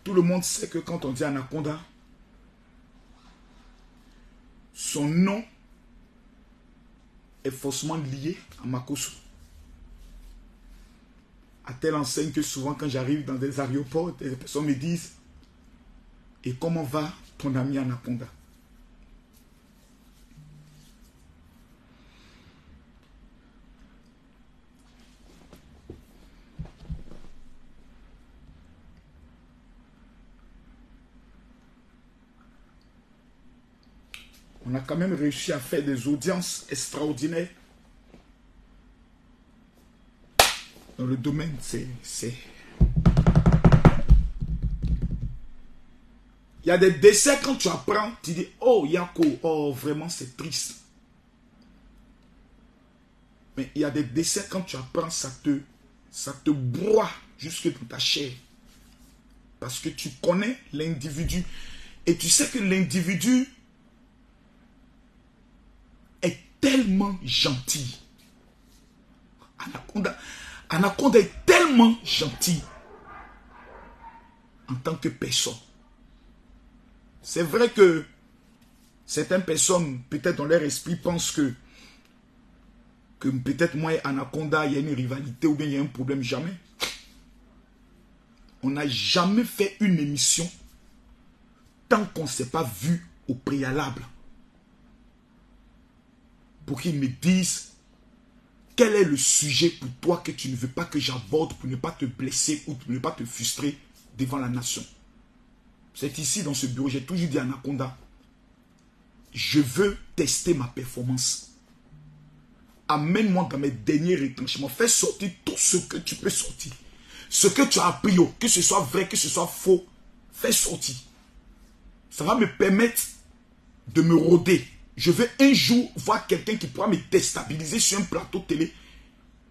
Tout le monde sait que quand on dit Anaconda, son nom est forcément lié à Makosso. À telle enseigne que souvent quand j'arrive dans des aéroports, des personnes me disent « Et comment va ton ami Anaconda ?» On a quand même réussi à faire des audiences extraordinaires. Dans le domaine, c'est... Il y a des décès quand tu apprends, tu dis, oh Yako, oh vraiment c'est triste. Mais il y a des décès quand tu apprends, ça te broie jusque dans ta chair. Parce que tu connais l'individu. Et tu sais que l'individu est tellement gentil. Anaconda est tellement gentil en tant que personne. C'est vrai que certaines personnes, peut-être dans leur esprit, pensent que peut-être moi et Anaconda, il y a une rivalité ou bien il y a un problème. Jamais. On n'a jamais fait une émission tant qu'on ne s'est pas vu au préalable. Pour qu'ils me disent quel est le sujet pour toi que tu ne veux pas que j'aborde pour ne pas te blesser ou pour ne pas te frustrer devant la nation. C'est ici dans ce bureau, j'ai toujours dit à Anaconda, je veux tester ma performance. Amène-moi dans mes derniers retranchements. Fais sortir tout ce que tu peux sortir. Ce que tu as appris, que ce soit vrai, que ce soit faux, fais sortir. Ça va me permettre de me rôder. Je veux un jour voir quelqu'un qui pourra me déstabiliser sur un plateau télé.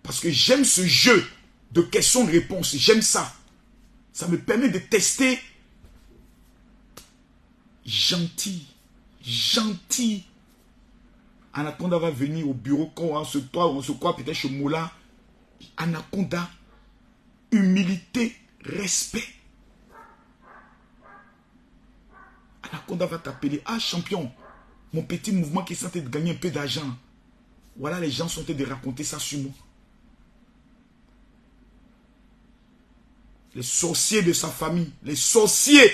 Parce que j'aime ce jeu de questions-réponses. J'aime ça. Ça me permet de tester. Gentil. Gentil. Anaconda va venir au bureau quand on se croit peut-être chez Moula. Anaconda. Humilité. Respect. Anaconda va t'appeler. Ah, champion. Mon petit mouvement qui est en train de gagner un peu d'argent. Voilà, les gens sont en train de raconter ça sur moi. Les sorciers de sa famille, les sorciers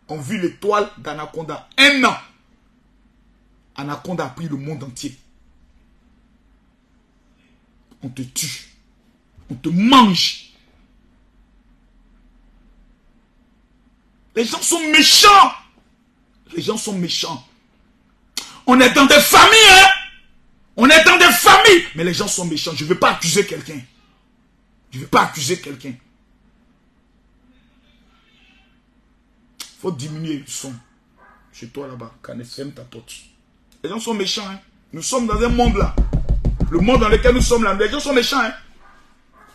ont vu l'étoile d'Anaconda. 1 an. Anaconda a pris le monde entier. On te tue. On te mange. Les gens sont méchants. Les gens sont méchants. On est dans des familles, hein. On est dans des familles. Mais les gens sont méchants. Je ne veux pas accuser quelqu'un. Je ne veux pas accuser quelqu'un. Il faut diminuer le son. Chez toi là-bas. Canesfem ta tortue. Les gens sont méchants, hein. Nous sommes dans un monde là. Le monde dans lequel nous sommes là. Les gens sont méchants, hein.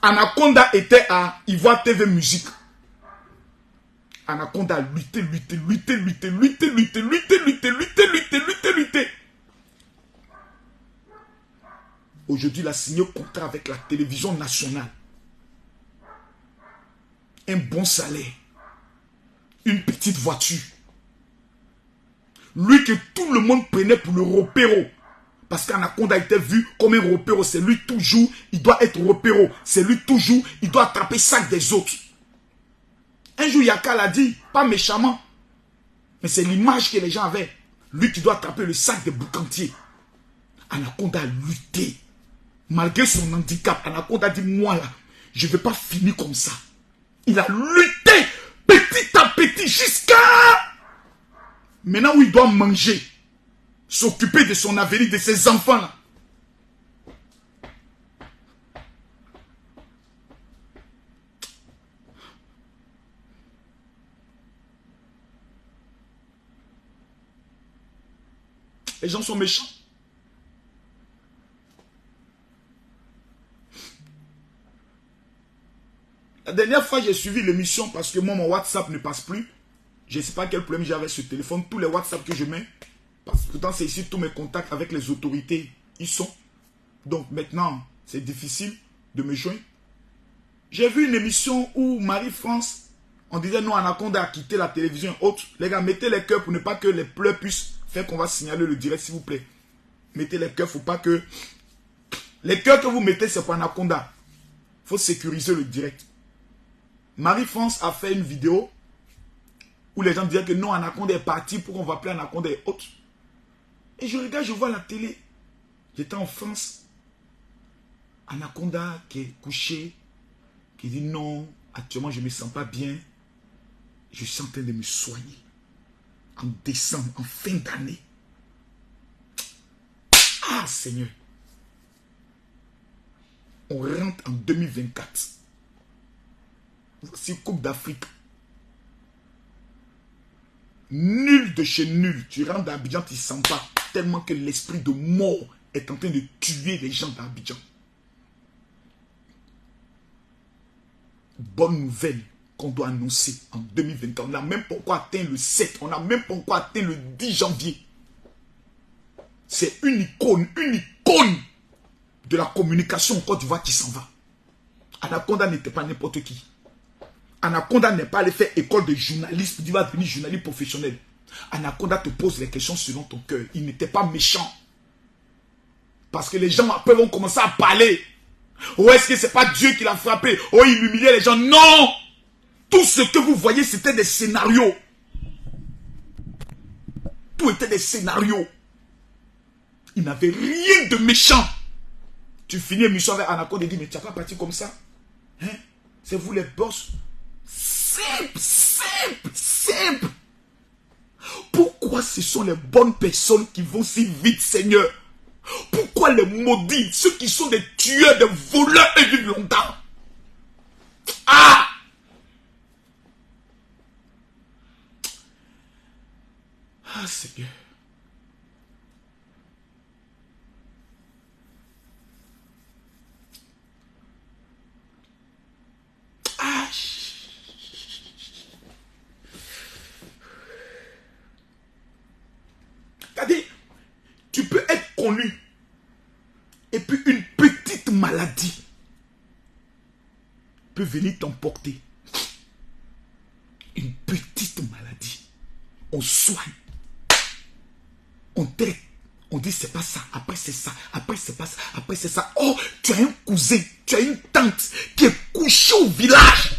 Anaconda était à Ivoire TV Musique. Anaconda a lutté. Aujourd'hui, il a signé un contrat avec la télévision nationale. Un bon salaire. Une petite voiture. Lui que tout le monde prenait pour le ropéro. Parce qu'Anaconda était vu comme un ropéro. C'est lui toujours, il doit être ropéro. C'est lui toujours, il doit attraper le sac des autres. Un jour, Yaka l'a dit, pas méchamment. Mais c'est l'image que les gens avaient. Lui qui doit attraper le sac des boucantiers. Anaconda a lutté. Malgré son handicap, Anaconda a dit, moi là, je ne vais pas finir comme ça. Il a lutté petit à petit jusqu'à... Maintenant où il doit manger, s'occuper de son avenir, de ses enfants là. Les gens sont méchants. La dernière fois, j'ai suivi l'émission parce que moi, mon WhatsApp ne passe plus. Je ne sais pas quel problème j'avais sur le téléphone. Tous les WhatsApp que je mets, parce que pourtant, c'est ici tous mes contacts avec les autorités. Ils sont. Donc maintenant, c'est difficile de me joindre. J'ai vu une émission où Marie-France On disait non, Anaconda a quitté la télévision et autres. Les gars, mettez les cœurs pour ne pas que les pleurs puissent faire qu'on va signaler le direct, s'il vous plaît. Mettez les cœurs, faut pas que... Les cœurs que vous mettez, c'est pour Anaconda. Il faut sécuriser le direct. Marie-France a fait une vidéo où les gens disaient que non, Anaconda est parti, pour qu'on va appeler Anaconda et autres. Et je regarde, je vois la télé. J'étais en France. Anaconda qui est couché, qui dit non, actuellement je ne me sens pas bien. Je suis en train de me soigner. En décembre, en fin d'année. Ah Seigneur. On rentre en 2024. Voici Coupe d'Afrique. Nul de chez nul. Tu rentres d'Abidjan, tu ne sens pas. Tellement que l'esprit de mort est en train de tuer les gens d'Abidjan. Bonne nouvelle qu'on doit annoncer en 2024. On n'a même pas encore atteint le 7. On n'a même pas encore atteint le 10 janvier. C'est une icône de la communication en Côte d'Ivoire qui s'en va. Anaconda n'était pas n'importe qui. Anaconda n'est pas allé faire école de journaliste, il va devenir journaliste professionnel. Anaconda te pose les questions selon ton cœur. Il n'était pas méchant. Parce que les gens après vont commencer à parler. Oh, est-ce que c'est pas Dieu qui l'a frappé? Oh, il humiliait les gens. Non! Tout ce que vous voyez, c'était des scénarios. Tout était des scénarios. Il n'avait rien de méchant. Tu finis l'émission avec Anaconda et dis, mais tu n'as pas parti comme ça? Hein? C'est vous les boss. Simple, simple, simple. Pourquoi ce sont les bonnes personnes qui vont si vite, Seigneur? Pourquoi les maudits, ceux qui sont des tueurs, des voleurs, et vivent longtemps? Ah! Ah, Seigneur. Ah! C'est-à-dire, tu peux être connu et puis une petite maladie peut venir t'emporter. Une petite maladie. On soigne. On traite. On dit c'est pas ça. Après c'est ça. Après c'est pas ça. Après c'est ça. Oh, tu as un cousin. Tu as une tante qui est couchée au village.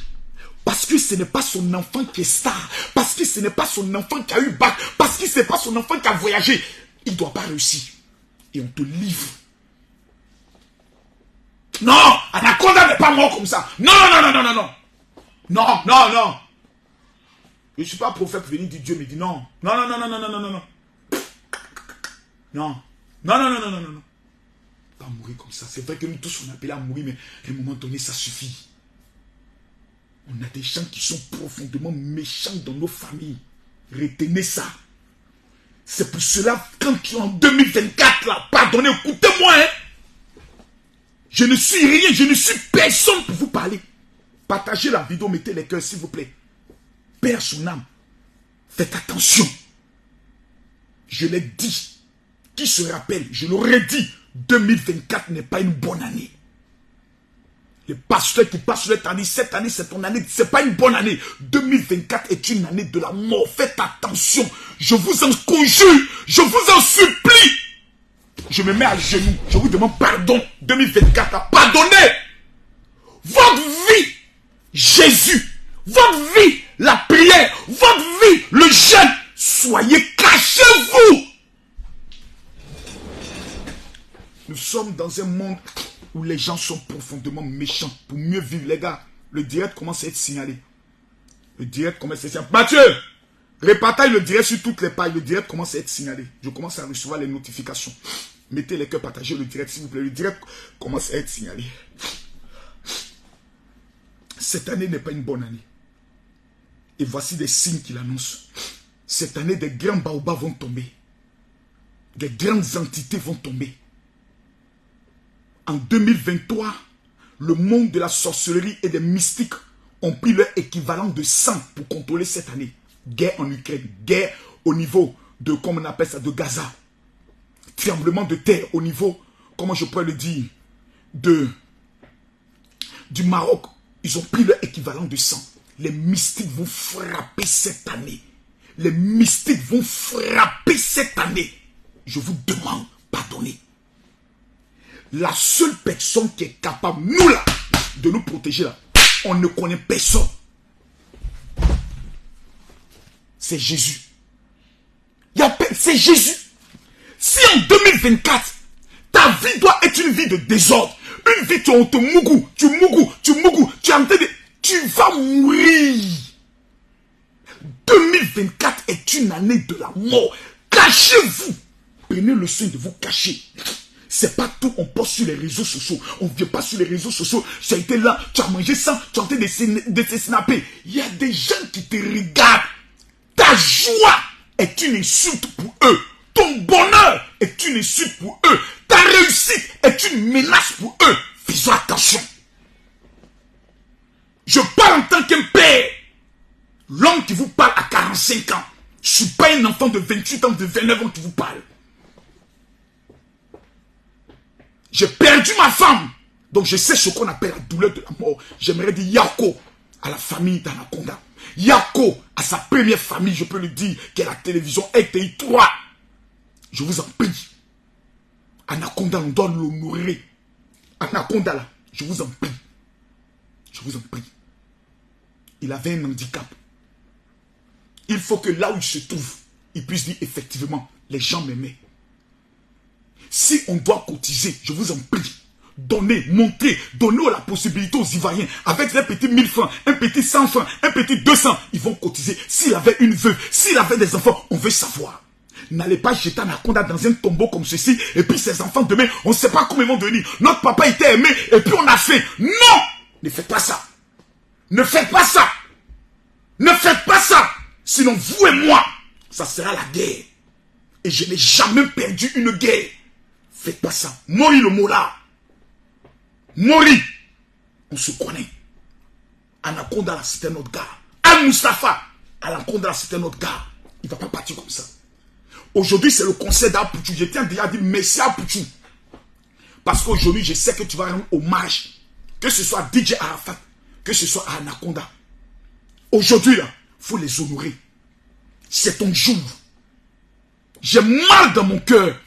Parce que ce n'est pas son enfant qui est star. Parce que ce n'est pas son enfant qui a eu bac. Parce que ce n'est pas son enfant qui a voyagé. Il ne doit pas réussir. Et on te livre. Non, Anaconda n'est pas mort comme ça. Non, non, non, non, non, non. Non, non, non. Je ne suis pas prophète venu dire Dieu me dit non. Non, non, non, non, non, non, non, non, non. Non. Non, non, non, non, non, non, non. Pas mourir comme ça. C'est vrai que nous tous on appelle à mourir, mais à un moment donné, ça suffit. On a des gens qui sont profondément méchants dans nos familles. Retenez ça. C'est pour cela, quand tu es en 2024, là, pardonnez, écoutez-moi, hein. Je ne suis rien, je ne suis personne pour vous parler. Partagez la vidéo, mettez les cœurs, s'il vous plaît. Père son âme, faites attention. Je l'ai dit. Qui se rappelle, je l'aurais dit, 2024 n'est pas une bonne année. Les pasteurs qui passent sur cette année, c'est ton année, c'est pas une bonne année. 2024 est une année de la mort. Faites attention. Je vous en conjure, je vous en supplie. Je me mets à genoux, je vous demande pardon. 2024, pardonnez. Votre vie, Jésus, votre vie, la prière, votre vie, le jeûne, soyez cachez-vous. Nous sommes dans un monde où les gens sont profondément méchants. Pour mieux vivre, les gars, le direct commence à être signalé. Le direct commence à être signalé. Mathieu, repartage le direct sur toutes les pages. Le direct commence à être signalé. Je commence à recevoir les notifications. Mettez les cœurs, partagez le direct, s'il vous plaît. Le direct commence à être signalé. Cette année n'est pas une bonne année. Et voici des signes qui l'annoncent. Cette année, des grands baobabs vont tomber. Des grandes entités vont tomber. En 2023, le monde de la sorcellerie et des mystiques ont pris leur équivalent de sang pour contrôler cette année. Guerre en Ukraine, guerre au niveau de, comment on appelle ça, de Gaza. Tremblement de terre au niveau, comment je pourrais le dire, du Maroc. Ils ont pris leur équivalent de sang. Les mystiques vont frapper cette année. Les mystiques vont frapper cette année. Je vous demande, pardonnez. La seule personne qui est capable, nous là, de nous protéger là, on ne connaît personne. C'est Jésus. C'est Jésus. Si en 2024, ta vie doit être une vie de désordre, une vie où on te mougou, tu es en train de... Tu vas mourir. 2024 est une année de la mort. Cachez-vous. Prenez le soin de vous cacher. C'est pas tout, on poste sur les réseaux sociaux. On ne vient pas sur les réseaux sociaux. Tu as été là, tu as mangé ça, tu es en train de te snapper. Il y a des gens qui te regardent. Ta joie est une insulte pour eux. Ton bonheur est une insulte pour eux. Ta réussite est une menace pour eux. Fais attention. Je parle en tant qu'un père. L'homme qui vous parle à 45 ans. Je ne suis pas un enfant de 28 ans, de 29 ans qui vous parle. J'ai perdu ma femme. Donc je sais ce qu'on appelle la douleur de la mort. J'aimerais dire Yako à la famille d'Anaconda. Yako à sa première famille, je peux le dire, qui est la télévision RTI 3. Je vous en prie. Anaconda, on doit l'honorer. Anaconda là, je vous en prie. Je vous en prie. Il avait un handicap. Il faut que là où il se trouve, il puisse dire effectivement, les gens m'aimaient. Si on doit cotiser, je vous en prie, donnez, montrez, donnez la possibilité aux Ivoiriens, avec un petit 1000 francs, un petit 100 francs, un petit 200, ils vont cotiser. S'il avait une veuve, s'il avait des enfants, on veut savoir. N'allez pas jeter Anaconda dans un tombeau comme ceci, et puis ses enfants demain, on ne sait pas comment ils vont devenir. Notre papa était aimé, et puis on a fait. Non! Ne faites pas ça. Ne faites pas ça. Ne faites pas ça. Sinon, vous et moi, ça sera la guerre. Et je n'ai jamais perdu une guerre. Faites pas ça. Mori le mot là. Mori. On se connaît. Anaconda là, c'était notre gars. Al-Mustafa. Anaconda là, c'était notre gars. Il ne va pas partir comme ça. Aujourd'hui, c'est le conseil d'Apouchou. Je tiens déjà à dire merci à Apouchou. Parce qu'aujourd'hui, je sais que tu vas rendre hommage. Que ce soit DJ Arafat, que ce soit Anaconda. Aujourd'hui, là, il faut les honorer. C'est ton jour. J'ai mal dans mon cœur.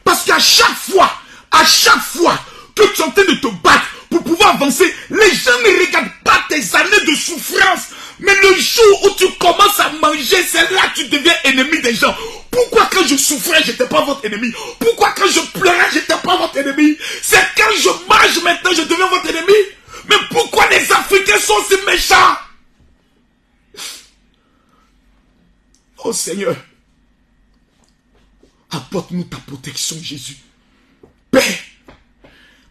Parce qu'à chaque fois que tu es en train de te battre pour pouvoir avancer, les gens ne regardent pas tes années de souffrance. Mais le jour où tu commences à manger, c'est là que tu deviens ennemi des gens. Pourquoi quand je souffrais, je n'étais pas votre ennemi? Pourquoi quand je pleurais, je n'étais pas votre ennemi? C'est quand je mange maintenant, je deviens votre ennemi? Mais pourquoi les Africains sont si méchants? Oh Seigneur, apporte-nous ta protection, Jésus. Père,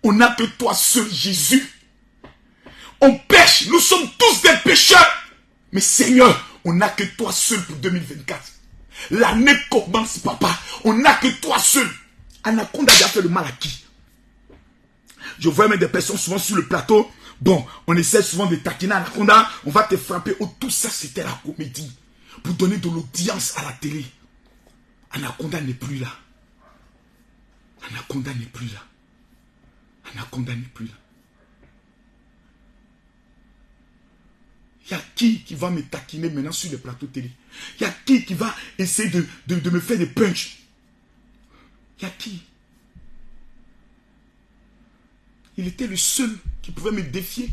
on n'a que toi seul, Jésus. On pêche, nous sommes tous des pécheurs. Mais Seigneur, on n'a que toi seul pour 2024. L'année commence, papa. On n'a que toi seul. Anaconda a fait le mal à qui? Je vois même des personnes souvent sur le plateau. Bon, on essaie souvent de taquiner Anaconda. On va te frapper. Oh, tout ça, c'était la comédie. Pour donner de l'audience à la télé. Anaconda n'est plus là. Anaconda n'est plus là. Anaconda n'est plus là. Il y a qui va me taquiner maintenant sur les plateaux télé? Il y a qui va essayer de me faire des punchs? Il y a qui? Il était le seul qui pouvait me défier.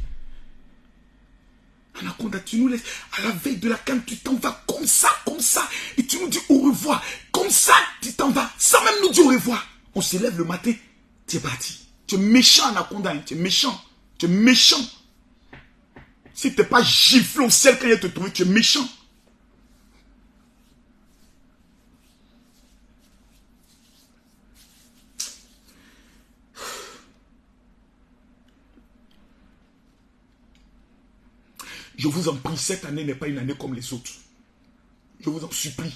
Anaconda, tu nous laisses à la veille de la canne, tu t'en vas comme ça, et tu nous dis au revoir. Comme ça, tu t'en vas, sans même nous dire au revoir. On se lève le matin, tu es parti. Tu es méchant, Anaconda, hein, tu es méchant. Tu es méchant. Si tu n'es pas giflé au ciel quand il te trouve, tu es méchant. Je vous en prie, cette année n'est pas une année comme les autres. Je vous en supplie.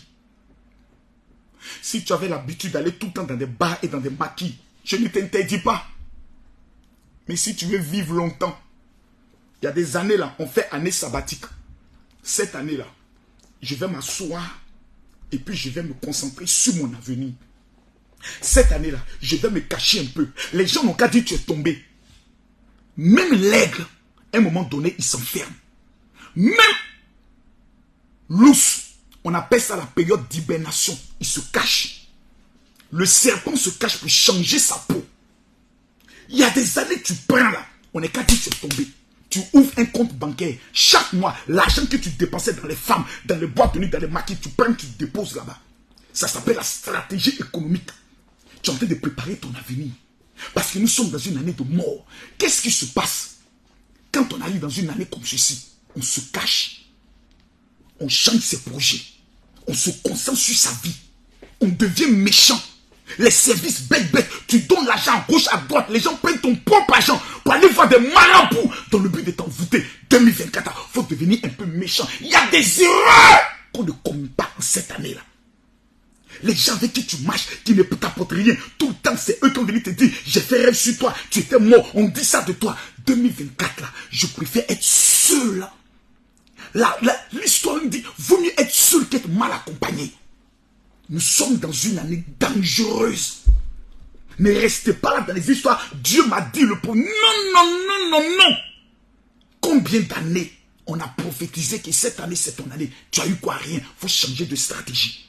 Si tu avais l'habitude d'aller tout le temps dans des bars et dans des maquis, je ne t'interdis pas. Mais si tu veux vivre longtemps, il y a des années là, on fait année sabbatique. Cette année là, je vais m'asseoir et puis je vais me concentrer sur mon avenir. Cette année là, je vais me cacher un peu. Les gens n'ont qu'à dire tu es tombé. Même l'aigle, à un moment donné, il s'enferme. Même l'ours, on appelle ça la période d'hibernation. Il se cache. Le serpent se cache pour changer sa peau. Il y a des années, tu prends là. On est qu'à dire que c'est tombé. Tu ouvres un compte bancaire. Chaque mois, l'argent que tu dépensais dans les femmes, dans les boîtes de nuit, dans les maquis, tu prends, tu déposes là-bas. Ça s'appelle la stratégie économique. Tu es en train de préparer ton avenir. Parce que nous sommes dans une année de mort. Qu'est-ce qui se passe quand on arrive dans une année comme ceci? On se cache. On change ses projets. On se concentre sur sa vie. On devient méchant. Les services bêtes, tu donnes l'argent à gauche, à droite. Les gens prennent ton propre argent pour aller voir des marabouts dans le but de t'envoûter. 2024, il faut devenir un peu méchant. Il y a des erreurs qu'on ne commet pas en cette année-là. Les gens avec qui tu marches, qui ne t'apportent rien, tout le temps, c'est eux qui ont venu te dire, j'ai fait rêve sur toi, tu étais mort, on dit ça de toi. 2024, là, je préfère être seul. L'histoire nous dit, vaut mieux être seul qu'être mal accompagné. Nous sommes dans une année dangereuse. Ne restez pas là dans les histoires. Dieu m'a dit le pauvre. Non. Combien d'années on a prophétisé que cette année c'est ton année. Tu as eu quoi? Rien. Il faut changer de stratégie.